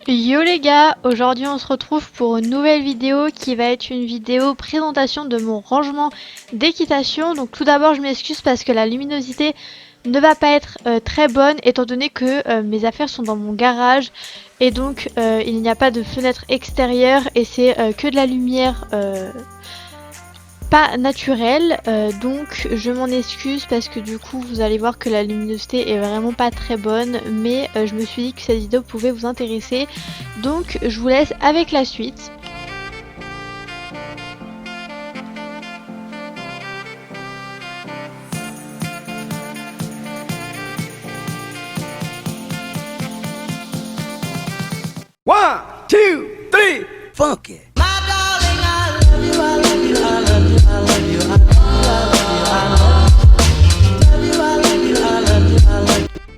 Yo les gars, aujourd'hui on se retrouve pour une nouvelle vidéo qui va être une vidéo présentation de mon rangement d'équitation. Donc tout d'abord je m'excuse parce que la luminosité ne va pas être très bonne étant donné que mes affaires sont dans mon garage et donc il n'y a pas de fenêtre extérieure et c'est que de la lumière pas naturel, donc je m'en excuse parce que du coup vous allez voir que la luminosité est vraiment pas très bonne, mais je me suis dit que cette vidéo pouvait vous intéresser, donc je vous laisse avec la suite. One, two, three, funky.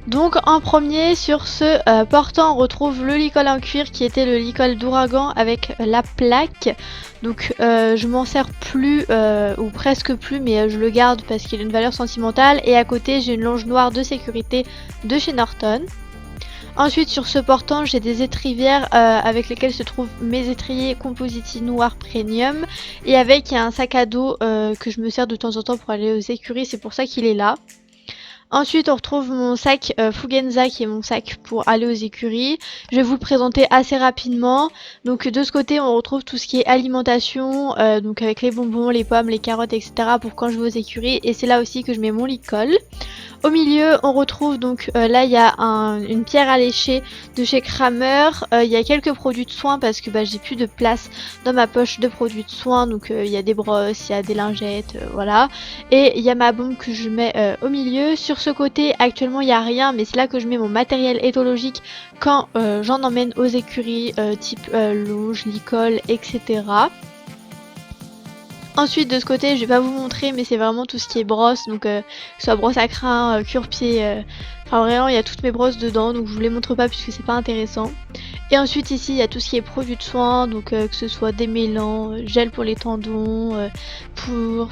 Donc en premier sur ce portant on retrouve le licol en cuir qui était le licol d'Ouragan avec la plaque. Donc je m'en sers plus ou presque plus, mais je le garde parce qu'il a une valeur sentimentale. Et à côté j'ai une longe noire de sécurité de chez Norton. Ensuite sur ce portant j'ai des étrivières avec lesquelles se trouvent mes étriers Compositi Noir Premium. Et avec il y a un sac à dos que je me sers de temps en temps pour aller aux écuries, c'est pour ça qu'il est là. Ensuite on retrouve mon sac Fugenza qui est mon sac pour aller aux écuries. Je vais vous le présenter assez rapidement. Donc de ce côté on retrouve tout ce qui est alimentation, donc avec les bonbons, les pommes, les carottes, etc. pour quand je vais aux écuries. Et c'est là aussi que je mets mon licol. Au milieu on retrouve donc là il y a une pierre à lécher de chez Kramer. Il y a quelques produits de soins parce que j'ai plus de place dans ma poche de produits de soins. Donc il y a des brosses, il y a des lingettes, voilà. Et il y a ma bombe que je mets au milieu. Sur ce côté actuellement il n'y a rien, mais c'est là que je mets mon matériel éthologique quand j'en emmène aux écuries, type longe, licol, etc. Ensuite de ce côté je vais pas vous montrer, mais c'est vraiment tout ce qui est brosse, donc que ce soit brosse à crin, cure-pied, enfin vraiment il y a toutes mes brosses dedans, donc je vous les montre pas puisque c'est pas intéressant. Et ensuite ici il y a tout ce qui est produits de soins, donc que ce soit démêlants, gel pour les tendons,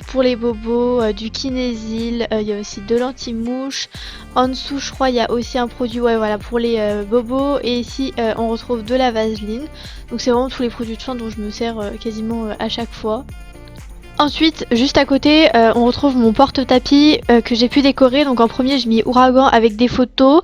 pour les bobos, du kinésil, il y a aussi de l'anti-mouche. En dessous je crois il y a aussi un produit voilà, pour les bobos, et ici on retrouve de la vaseline. Donc c'est vraiment tous les produits de soins dont je me sers quasiment à chaque fois. Ensuite, juste à côté, on retrouve mon porte-tapis que j'ai pu décorer. Donc en premier, j'ai mis Ouragan avec des photos.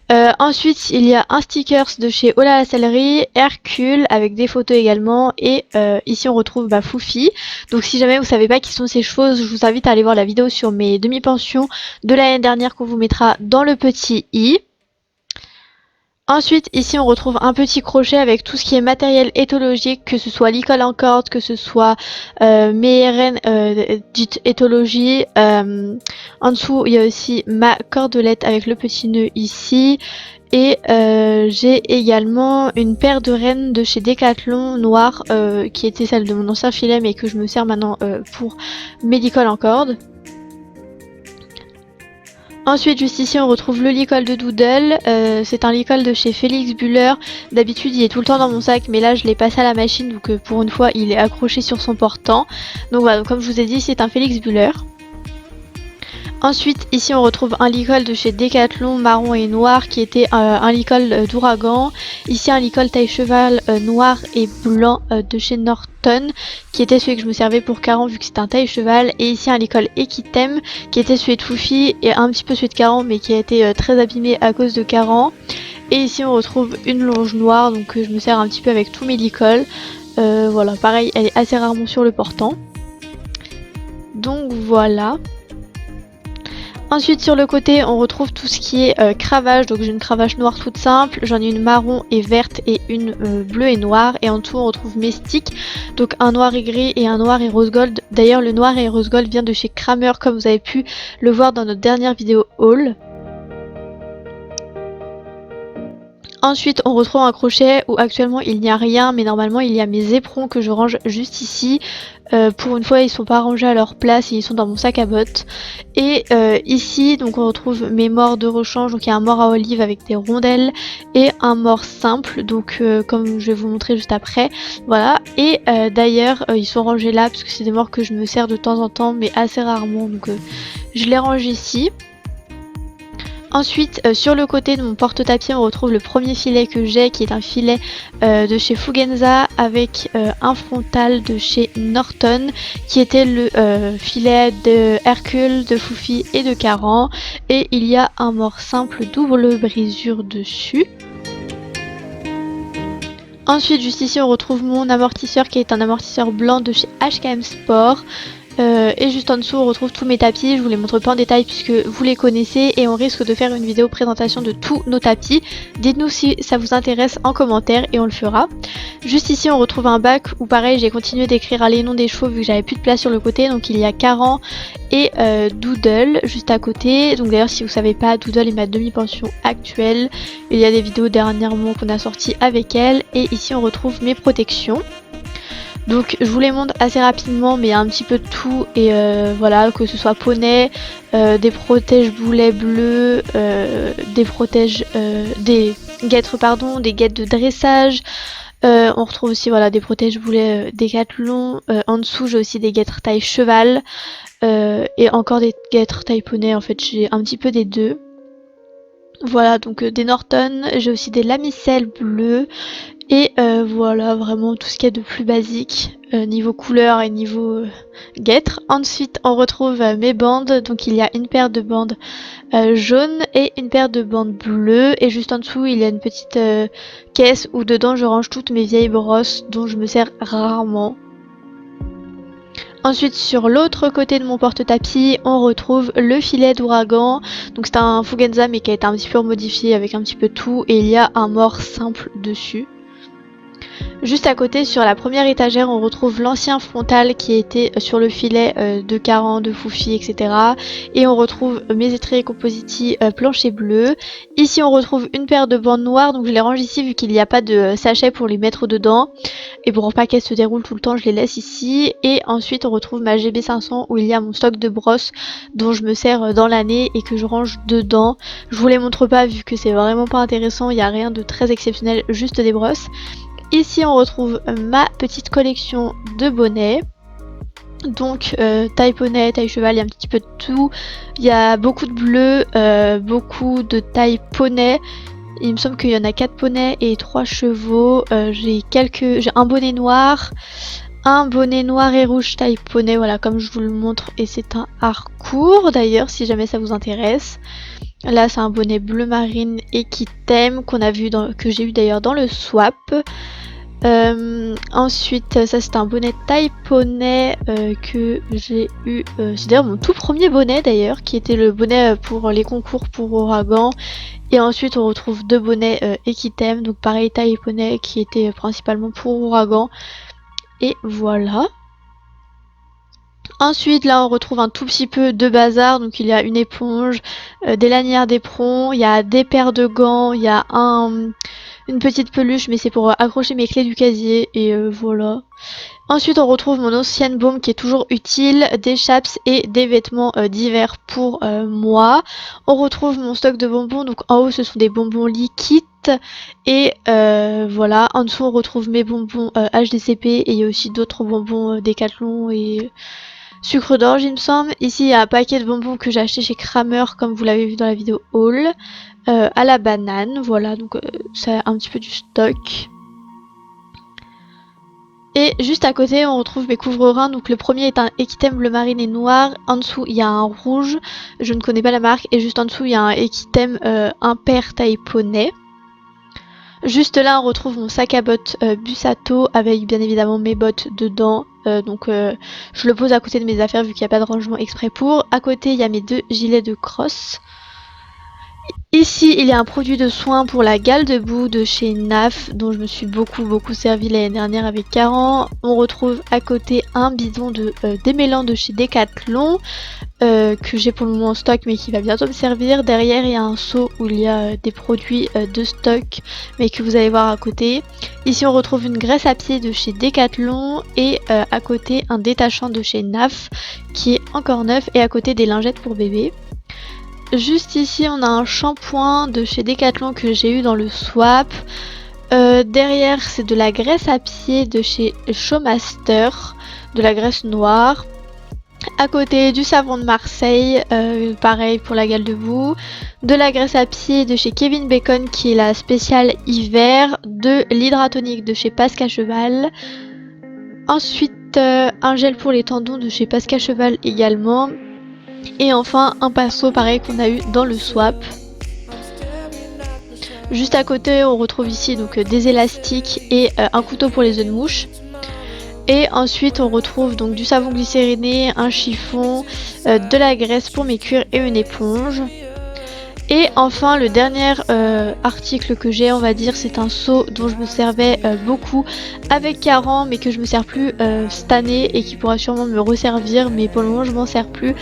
Ensuite, il y a un stickers de chez Ola la Sellerie, Hercule avec des photos également. Et ici, on retrouve Foufi. Donc si jamais vous savez pas qui sont ces choses, je vous invite à aller voir la vidéo sur mes demi-pensions de l'année dernière qu'on vous mettra dans le petit i. Ensuite, ici on retrouve un petit crochet avec tout ce qui est matériel éthologique, que ce soit licol en corde, que ce soit mes RN dites éthologie. En dessous, il y a aussi ma cordelette avec le petit nœud ici. Et j'ai également une paire de rennes de chez Decathlon noire, qui était celle de mon ancien filet, mais que je me sers maintenant pour mes licols en corde. Ensuite, juste ici, on retrouve le licol de Doodle. C'est un licol de chez Félix Buller. D'habitude, il est tout le temps dans mon sac, mais là, je l'ai passé à la machine, donc pour une fois, il est accroché sur son portant. Donc voilà, comme je vous ai dit, c'est un Félix Buller. Ensuite, ici, on retrouve un licol de chez Decathlon marron et noir, qui était un licol d'Ouragan. Ici, un licol taille cheval noir et blanc de chez Norton, qui était celui que je me servais pour Caran vu que c'était un taille cheval. Et ici, un licol Equitem, qui était celui de Foufi et un petit peu celui de Caran, mais qui a été très abîmé à cause de Caran. Et ici, on retrouve une longe noire, donc je me sers un petit peu avec tous mes licols. Voilà, pareil, elle est assez rarement sur le portant. Donc voilà. Ensuite sur le côté on retrouve tout ce qui est cravache, donc j'ai une cravache noire toute simple, j'en ai une marron et verte et une bleue et noire, et en dessous on retrouve mes sticks, donc un noir et gris et un noir et rose gold. D'ailleurs le noir et rose gold vient de chez Kramer comme vous avez pu le voir dans notre dernière vidéo haul. Ensuite on retrouve un crochet où actuellement il n'y a rien, mais normalement il y a mes éperons que je range juste ici. Pour une fois ils sont pas rangés à leur place et ils sont dans mon sac à bottes. Et ici donc on retrouve mes morts de rechange, donc il y a un mort à olive avec des rondelles et un mort simple, donc comme je vais vous montrer juste après, voilà. Et d'ailleurs ils sont rangés là parce que c'est des morts que je me sers de temps en temps mais assez rarement, donc je les range ici. Ensuite, sur le côté de mon porte-tapis, on retrouve le premier filet que j'ai, qui est un filet de chez Fugenza avec un frontal de chez Norton, qui était le filet de Hercule, de Foufi et de Caran. Et il y a un mort simple double brisure dessus. Ensuite, juste ici, on retrouve mon amortisseur qui est un amortisseur blanc de chez HKM Sport. Et juste en dessous on retrouve tous mes tapis, je vous les montre pas en détail puisque vous les connaissez et on risque de faire une vidéo présentation de tous nos tapis. Dites-nous si ça vous intéresse en commentaire et on le fera. Juste ici on retrouve un bac où pareil j'ai continué d'écrire les noms des chevaux vu que j'avais plus de place sur le côté. Donc il y a Caran et Doodle juste à côté. Donc d'ailleurs si vous savez pas, Doodle est ma demi-pension actuelle. Il y a des vidéos dernièrement qu'on a sorties avec elle. Et ici on retrouve mes protections. Donc je vous les montre assez rapidement mais il y a un petit peu de tout et voilà, que ce soit poney, des protèges boulets bleus, des protèges, des guêtres pardon, des guêtres de dressage. On retrouve aussi voilà des protèges boulets Décathlon. En dessous j'ai aussi des guêtres taille cheval et encore des guêtres taille poney. En fait j'ai un petit peu des deux. Voilà, donc des Norton, j'ai aussi des lamicelles bleues et voilà vraiment tout ce qu'il y a de plus basique niveau couleur et niveau guêtre. Ensuite on retrouve mes bandes, donc il y a une paire de bandes jaunes et une paire de bandes bleues et juste en dessous il y a une petite caisse où dedans je range toutes mes vieilles brosses dont je me sers rarement. Ensuite sur l'autre côté de mon porte-tapis on retrouve le filet d'ouragan, donc c'est un Fugenza mais qui a été un petit peu modifié avec un petit peu tout et il y a un mort simple dessus. Juste à côté sur la première étagère on retrouve l'ancien frontal qui était sur le filet de Caran, de Foufi etc. Et on retrouve mes étriers compositi plancher bleu. Ici on retrouve une paire de bandes noires, donc je les range ici vu qu'il n'y a pas de sachet pour les mettre dedans. Et pour pas qu'elles se déroulent tout le temps je les laisse ici. Et ensuite on retrouve ma GB500 où il y a mon stock de brosses dont je me sers dans l'année et que je range dedans. Je vous les montre pas vu que c'est vraiment pas intéressant, il n'y a rien de très exceptionnel, juste des brosses. Ici on retrouve ma petite collection de bonnets, donc taille poney, taille cheval, il y a un petit peu de tout, il y a beaucoup de bleu, beaucoup de taille poney, il me semble qu'il y en a 4 poneys et 3 chevaux, j'ai un bonnet noir et rouge taille poney, voilà comme je vous le montre et c'est un harcourt d'ailleurs si jamais ça vous intéresse. Là c'est un bonnet bleu marine Equitem qu'on a vu que j'ai eu d'ailleurs dans le swap. Ensuite ça c'est un bonnet taille poney que j'ai eu, c'est d'ailleurs mon tout premier bonnet d'ailleurs qui était le bonnet pour les concours pour Ouragan. Et ensuite on retrouve deux bonnets Equitem, donc pareil taille poney qui était principalement pour Ouragan. Et voilà. Ensuite là on retrouve un tout petit peu de bazar, donc il y a une éponge, des lanières d'éperon, il y a des paires de gants, il y a une petite peluche mais c'est pour accrocher mes clés du casier et voilà. Ensuite on retrouve mon ancienne baume qui est toujours utile, des chaps et des vêtements d'hiver pour moi. On retrouve mon stock de bonbons, donc en haut ce sont des bonbons liquides et voilà. En dessous on retrouve mes bonbons HDCP et il y a aussi d'autres bonbons Décathlon et sucre d'orge il me semble. Ici il y a un paquet de bonbons que j'ai acheté chez Kramer comme vous l'avez vu dans la vidéo haul. À la banane, voilà, donc c'est un petit peu du stock. Et juste à côté on retrouve mes couvre-reins, donc le premier est un Equitem bleu marine et noir, en dessous il y a un rouge, je ne connais pas la marque, et juste en dessous il y a un Equitem impair taille poney. Juste là on retrouve mon sac à bottes Bussato avec bien évidemment mes bottes dedans, donc je le pose à côté de mes affaires vu qu'il n'y a pas de rangement exprès pour. À côté il y a mes deux gilets de crosse. Ici il y a un produit de soin pour la gale de boue de chez NAF dont je me suis beaucoup servi l'année dernière avec Caran. On retrouve à côté un bidon de démêlant de chez Décathlon que j'ai pour le moment en stock mais qui va bientôt me servir. Derrière il y a un seau où il y a des produits de stock mais que vous allez voir à côté. Ici on retrouve une graisse à pied de chez Décathlon et à côté un détachant de chez NAF qui est encore neuf et à côté des lingettes pour bébé. Juste ici on a un shampoing de chez Décathlon que j'ai eu dans le swap. Derrière c'est de la graisse à pied de chez Showmaster, de la graisse noire. À côté du savon de Marseille, pareil pour la gale de boue, de la graisse à pied de chez Kevin Bacon qui est la spéciale hiver, de l'hydratonique de chez Pascal Cheval, ensuite un gel pour les tendons de chez Pascal Cheval également, et enfin un pinceau pareil qu'on a eu dans le swap. Juste à côté on retrouve ici donc des élastiques et un couteau pour les œufs de mouche. Et ensuite on retrouve donc du savon glycériné, un chiffon, de la graisse pour mes cuirs et une éponge. Et enfin le dernier article que j'ai, on va dire, c'est un seau dont je me servais beaucoup avec Caran mais que je me sers plus cette année et qui pourra sûrement me resservir, mais pour le moment je m'en sers plus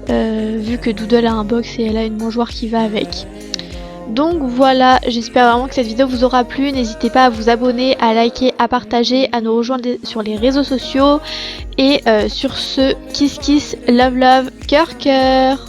vu que Doodle a un box et elle a une mangeoire qui va avec. Donc voilà, j'espère vraiment que cette vidéo vous aura plu. N'hésitez pas à vous abonner, à liker, à partager, à nous rejoindre sur les réseaux sociaux. Et sur ce, kiss kiss, love love, cœur cœur.